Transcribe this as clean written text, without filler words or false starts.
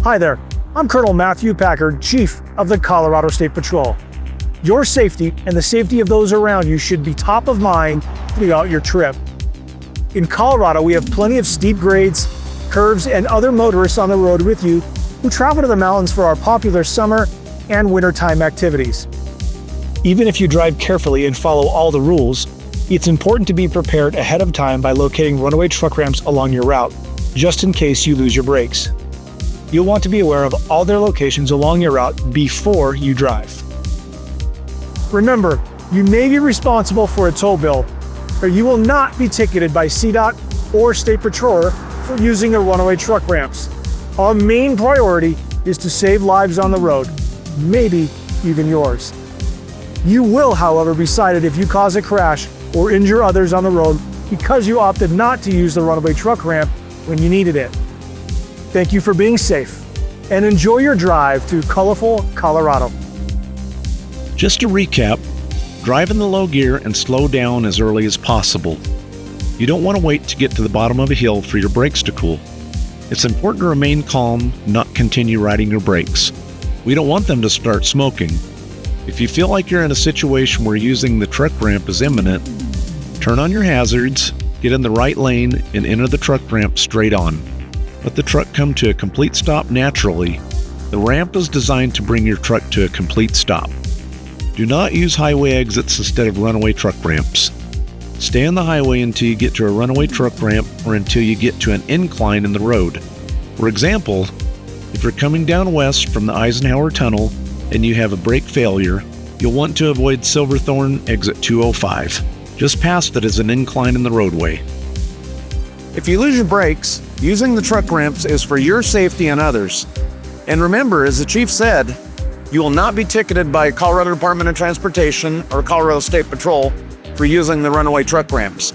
Hi there, I'm Colonel Matthew Packard, Chief of the Colorado State Patrol. Your safety and the safety of those around you should be top of mind throughout your trip. In Colorado, we have plenty of steep grades, curves, and other motorists on the road with you who travel to the mountains for our popular summer and wintertime activities. Even if you drive carefully and follow all the rules, it's important to be prepared ahead of time by locating runaway truck ramps along your route, just in case you lose your brakes. You'll want to be aware of all their locations along your route before you drive. Remember, you may be responsible for a toll bill, or you will not be ticketed by CDOT or State Patroller for using the runaway truck ramps. Our main priority is to save lives on the road, maybe even yours. You will, however, be cited if you cause a crash or injure others on the road because you opted not to use the runaway truck ramp when you needed it. Thank you for being safe, and enjoy your drive through colorful Colorado. Just to recap, drive in the low gear and slow down as early as possible. You don't want to wait to get to the bottom of a hill for your brakes to cool. It's important to remain calm, not continue riding your brakes. We don't want them to start smoking. If you feel like you're in a situation where using the truck ramp is imminent, turn on your hazards, get in the right lane, and enter the truck ramp straight on. Let the truck come to a complete stop naturally. The ramp is designed to bring your truck to a complete stop. Do not use highway exits instead of runaway truck ramps. Stay on the highway until you get to a runaway truck ramp or until you get to an incline in the road. For example, if you're coming down west from the Eisenhower Tunnel and you have a brake failure, you'll want to avoid Silverthorne exit 205. Just past it is an incline in the roadway. If you lose your brakes, using the truck ramps is for your safety and others. And remember, as the chief said, you will not be ticketed by Colorado Department of Transportation or Colorado State Patrol for using the runaway truck ramps.